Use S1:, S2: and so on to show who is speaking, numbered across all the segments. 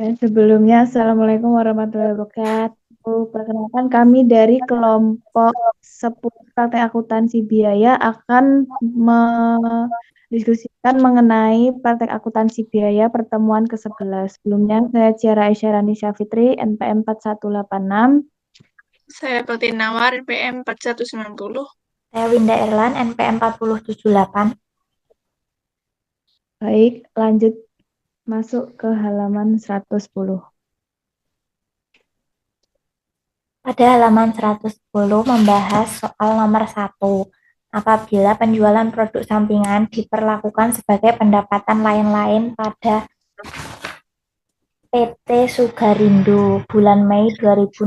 S1: Sebelumnya, Assalamualaikum warahmatullahi wabarakatuh. Perkenalkan kami dari kelompok 10 Praktek Akuntansi Biaya akan mendiskusikan mengenai praktek akuntansi biaya pertemuan ke-11. Sebelumnya, saya Ciara Aisyarani Syafitri, NPM 4186.
S2: Saya Putri Nawar, PM 4190.
S3: Saya Winda Erlan, NPM 4078.
S1: Baik, lanjut masuk ke halaman 110.
S3: Pada halaman 110 membahas soal nomor 1. Apabila penjualan produk sampingan diperlakukan sebagai pendapatan lain-lain pada PT Sugarindo bulan Mei 2016,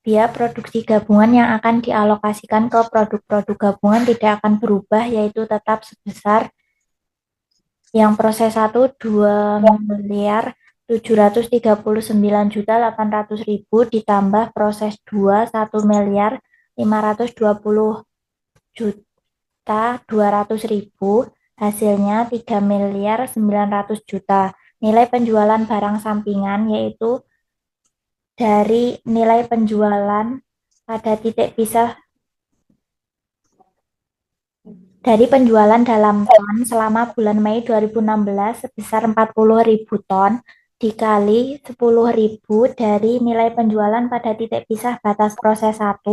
S3: biaya produksi gabungan yang akan dialokasikan ke produk-produk gabungan tidak akan berubah, yaitu tetap sebesar yang proses 1 2.739.800.000 ditambah proses 2 1.520.200.000 hasilnya 3.900.000. Nilai penjualan barang sampingan yaitu dari nilai penjualan pada titik pisah dari penjualan dalam ton selama bulan Mei 2016 sebesar 40.000 ton dikali 10.000 dari nilai penjualan pada titik pisah batas proses 1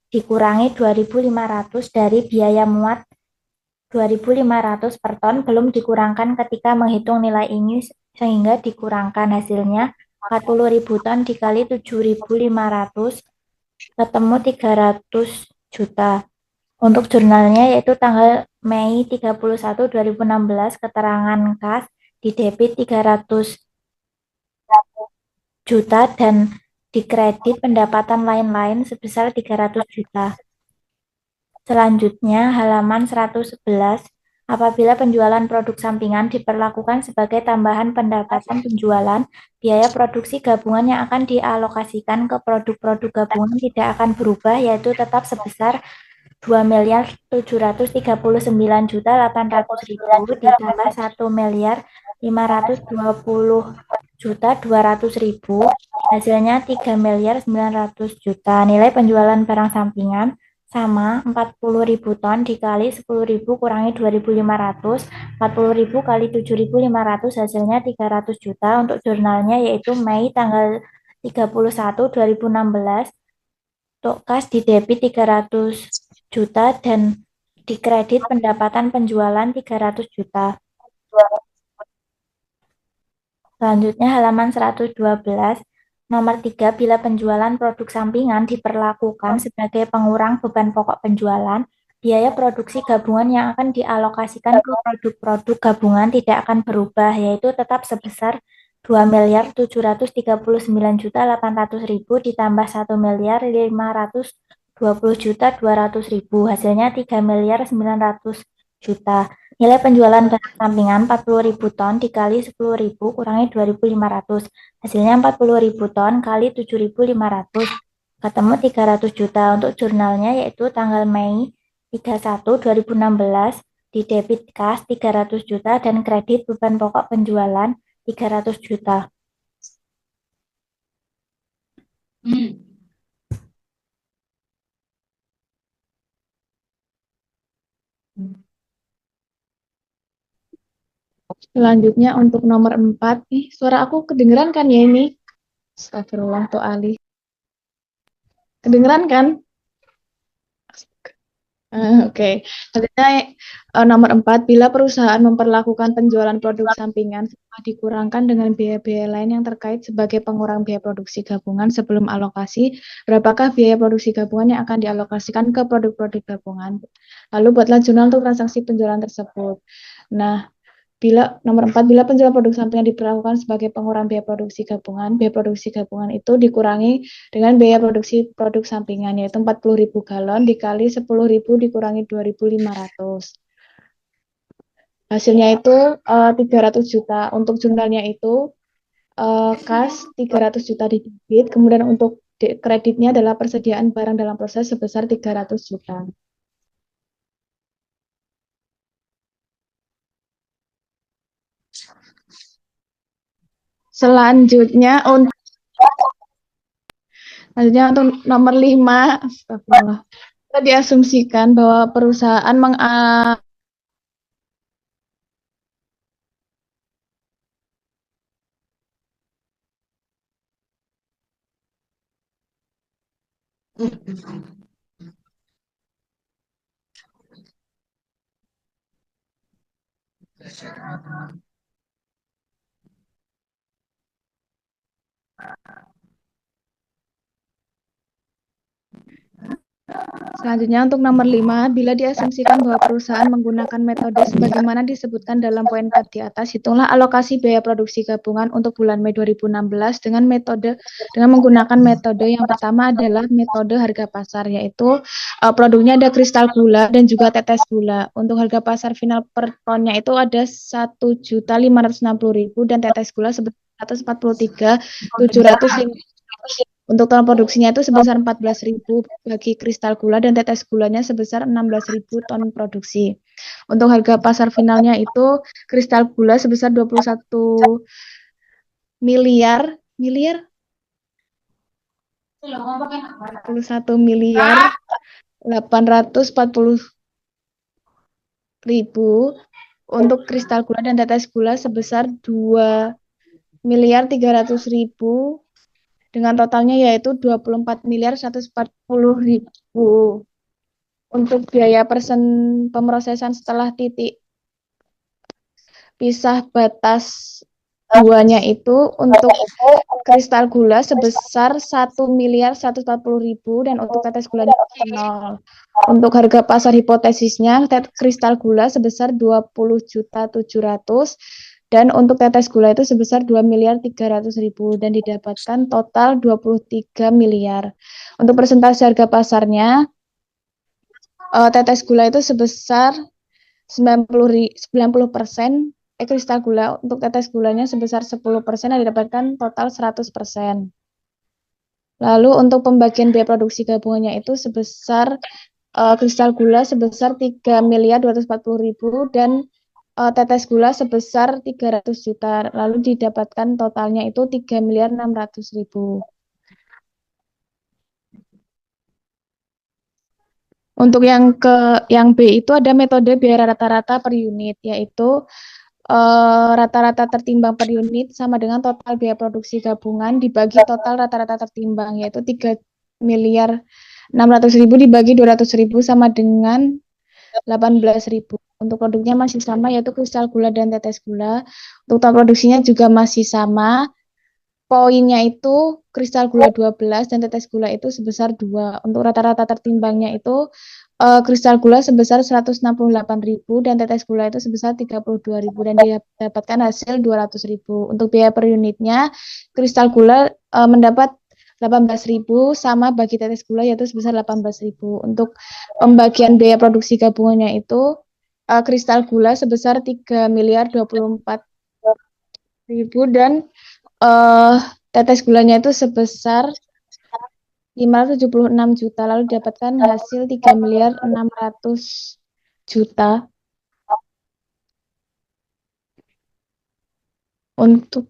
S3: dikurangi 2.500 dari biaya muat 2.500 per ton belum dikurangkan ketika menghitung nilai ini sehingga dikurangkan hasilnya 40.000 ton dikali 7.500 ketemu 300 juta. Untuk jurnalnya yaitu tanggal Mei 31, 2016, keterangan kas di debit 300 juta dan dikredit pendapatan lain-lain sebesar 300 juta. Selanjutnya halaman 111, apabila penjualan produk sampingan diperlakukan sebagai tambahan pendapatan penjualan, biaya produksi gabungan yang akan dialokasikan ke produk-produk gabungan tidak akan berubah, yaitu tetap sebesar 2.739.800.000 ditambah 1.520.200.000 hasilnya 3.900.000. Nilai penjualan barang sampingan sama 40.000 ton dikali 10.000 kurangi 2.500, 40.000 kali 7.500 hasilnya 300 juta. Untuk jurnalnya yaitu Mei tanggal 31 2016, untuk kas di debit 300 juta dan dikredit pendapatan penjualan 300 juta. Selanjutnya halaman 112, nomor 3, bila penjualan produk sampingan diperlakukan sebagai pengurang beban pokok penjualan, biaya produksi gabungan yang akan dialokasikan ke produk-produk gabungan tidak akan berubah, yaitu tetap sebesar 2.739.800.000 ditambah 1.520.200.000 hasilnya 3.900.000. Nilai penjualan barang sampingan 40.000 ton dikali 10.000 kurangi 2.500 hasilnya 40.000 ton kali 7.500 ketemu 300 juta. Untuk jurnalnya yaitu tanggal Mei 31 2016, di debit kas 300 juta dan kredit beban pokok penjualan 300 juta.
S1: Selanjutnya untuk nomor 4, suara aku kedengeran kan ya ini? Astagfirullah tuh Ali. Kedengeran kan? Oke. Selanjutnya nomor 4, bila perusahaan memperlakukan penjualan produk sampingan setelah dikurangkan dengan biaya-biaya lain yang terkait sebagai pengurang biaya produksi gabungan sebelum alokasi, berapakah biaya produksi gabungan yang akan dialokasikan ke produk-produk gabungan? Lalu buatlah jurnal untuk transaksi penjualan tersebut. Nah, nomor 4, bila penjualan produk sampingan diperlakukan sebagai pengurang biaya produksi gabungan itu dikurangi dengan biaya produksi produk sampingan, yaitu 40.000 galon dikali 10.000 dikurangi 2.500. Hasilnya itu 300 juta. Untuk jurnalnya itu kas 300 juta di debit, kemudian untuk kreditnya adalah persediaan barang dalam proses sebesar 300 juta. Selanjutnya untuk nomor 5, astagfirullah. Kita diasumsikan bahwa perusahaan Selanjutnya untuk nomor 5, bila diasumsikan bahwa perusahaan menggunakan metode sebagaimana disebutkan dalam poin 4 di atas, hitunglah alokasi biaya produksi gabungan untuk bulan Mei 2016 dengan menggunakan metode yang pertama adalah metode harga pasar, yaitu produknya ada kristal gula dan juga tetes gula. Untuk harga pasar final per tonnya itu ada 1.560.000 dan tetes gula sebesar 143.750. Untuk ton produksinya itu sebesar 14.000 bagi kristal gula dan tetes gulanya sebesar 16.000 ton produksi. Untuk harga pasar finalnya itu kristal gula sebesar 21 miliar 840.000. Untuk kristal gula dan tetes gula sebesar 2.300.000 dengan totalnya yaitu 24.140.000. Untuk biaya pemrosesan setelah titik pisah batas 2-nya itu untuk kristal gula sebesar 1.140.000 dan untuk tetes gulanya 0. Untuk harga pasar hipotesisnya kristal gula sebesar 20.700.000 dan untuk tetes gula itu sebesar 2.300.000 dan didapatkan total 23 miliar. Untuk persentase harga pasarnya tetes gula itu sebesar 90%, kristal gula untuk tetes gulanya sebesar 10% dan didapatkan total 100%. Lalu untuk pembagian biaya produksi gabungannya itu sebesar kristal gula sebesar 3.240.000 dan tetes gula sebesar 300 juta. Lalu didapatkan totalnya itu 3.600.000. Untuk yang B itu ada metode biaya rata-rata per unit, yaitu rata-rata tertimbang per unit sama dengan total biaya produksi gabungan dibagi total rata-rata tertimbang, yaitu 3.600.000 dibagi 200.000 sama dengan 18.000. Untuk produknya masih sama, yaitu kristal gula dan tetes gula. Untuk total produksinya juga masih sama. Poinnya itu kristal gula 12 dan tetes gula itu sebesar 2. Untuk rata-rata tertimbangnya itu kristal gula sebesar 168.000 dan tetes gula itu sebesar 32.000 dan didapatkan hasil 200.000. Untuk biaya per unitnya kristal gula mendapat 18.000 sama bagi tetes gula yaitu sebesar 18.000. Untuk pembagian biaya produksi gabungannya itu kristal gula sebesar 3.024.000 dan tetes gulanya itu sebesar 576 juta, lalu dapatkan hasil 3.600.000.
S2: Untuk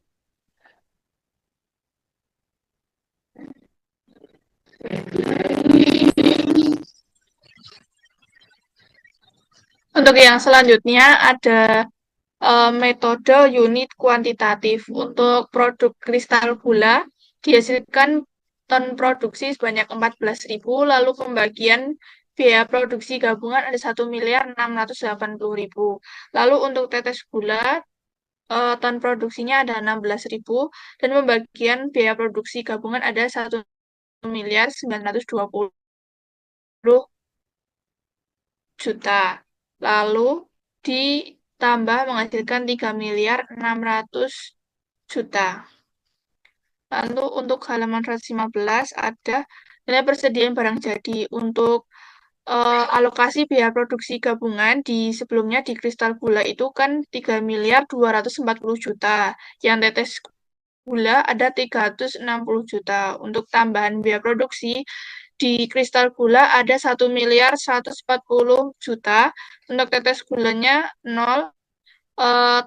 S2: yang selanjutnya ada metode unit kuantitatif. Untuk produk kristal gula dihasilkan ton produksi sebanyak 14.000, lalu pembagian biaya produksi gabungan ada 1.680.000. Lalu untuk tetes gula ton produksinya ada 16.000 dan pembagian biaya produksi gabungan ada 1.920.000. Lalu ditambah menghasilkan 3.600.000. Lalu untuk halaman 115 ada nilai persediaan barang jadi. Untuk alokasi biaya produksi gabungan sebelumnya di kristal gula itu kan 3.240.000.000. Yang tetes gula ada 360 juta. Untuk tambahan biaya produksi di kristal gula ada 1.140.000.000. Untuk tetes gulanya 0.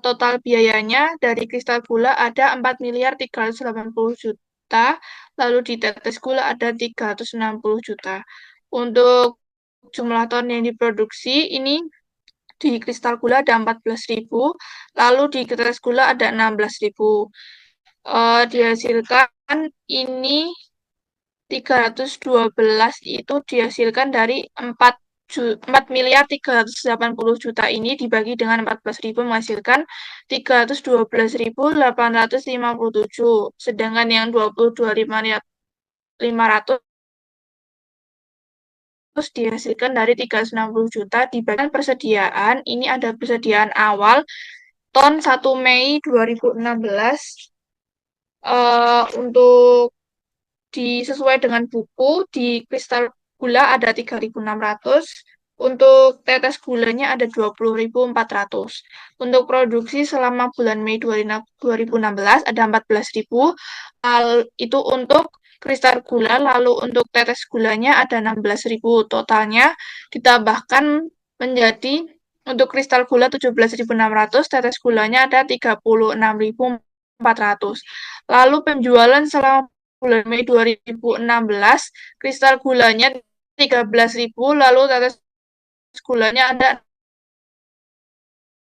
S2: Total biayanya dari kristal gula ada 4.380 juta, lalu di tetes gula ada 360 juta. Untuk jumlah ton yang diproduksi ini di kristal gula ada 14.000, lalu di tetes gula ada 16.000. Dihasilkan ini 312 itu dihasilkan dari 4.380 juta ini dibagi dengan 14.000 menghasilkan 312.857. Sedangkan yang 22.500 dihasilkan dari 360 juta dibagi persediaan. Ini ada persediaan awal ton 1 Mei 2016 untuk sesuai dengan buku di kristal gula ada 3.600, untuk tetes gulanya ada 20.400. Untuk produksi selama bulan Mei 2016 ada 14.000, itu untuk kristal gula, lalu untuk tetes gulanya ada 16.000. Totalnya ditambahkan menjadi untuk kristal gula 17.600, tetes gulanya ada 36.400. Lalu penjualan selama bulan Mei 2016, kristal gulanya 13.000, lalu tetes gulanya ada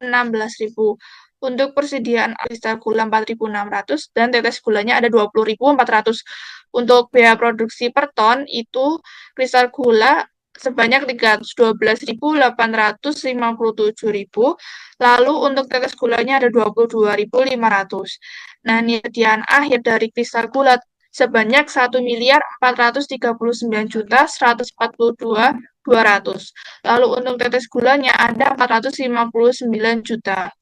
S2: 16.000. Untuk persediaan kristal gula 4.600 dan tetes gulanya ada 20.400. Untuk biaya produksi per ton itu kristal gula sebanyak 312.857.000, lalu untuk tetes gulanya ada 22.500. Nah, persediaan akhir dari kristal gula sebanyak 1.439.142.200. Lalu untuk tetes gulanya ada 459 juta.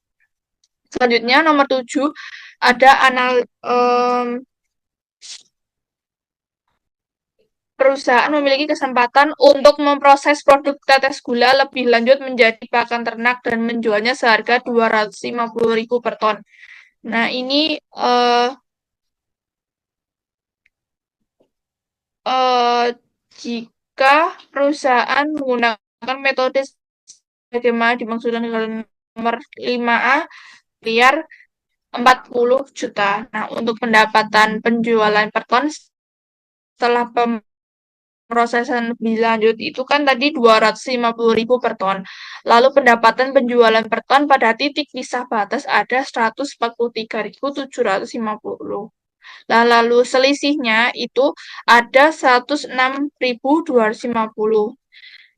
S2: Selanjutnya nomor 7 ada perusahaan memiliki kesempatan untuk memproses produk tetes gula lebih lanjut menjadi pakan ternak dan menjualnya seharga 250.000 per ton. Nah, ini jika perusahaan menggunakan metode bagaimana dimaksudkan dengan nomor 5A, miliar 40 juta. Nah, untuk pendapatan penjualan per ton setelah pemrosesan lebih lanjut itu kan tadi 250.000 per ton. Lalu pendapatan penjualan per ton pada titik pisah batas ada 143.750. Nah, lalu selisihnya itu ada 106.250.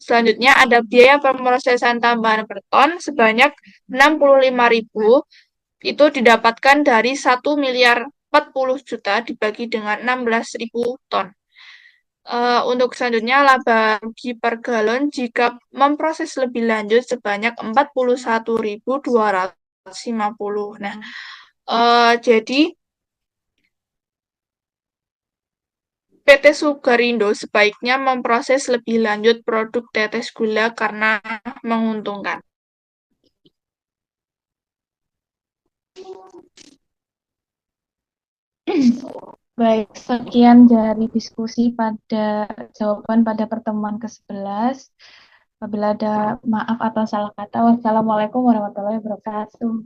S2: Selanjutnya ada biaya pemrosesan tambahan per ton sebanyak 65.000, itu didapatkan dari 1.040 juta dibagi dengan 16.000 ton. Untuk selanjutnya laba rugi per galon jika memproses lebih lanjut sebanyak 41.250. Nah, jadi PT Sugarindo sebaiknya memproses lebih lanjut produk tetes gula karena menguntungkan.
S1: Baik, sekian dari diskusi jawaban pada pertemuan ke-11. Apabila ada maaf atau salah kata, wassalamualaikum warahmatullahi wabarakatuh.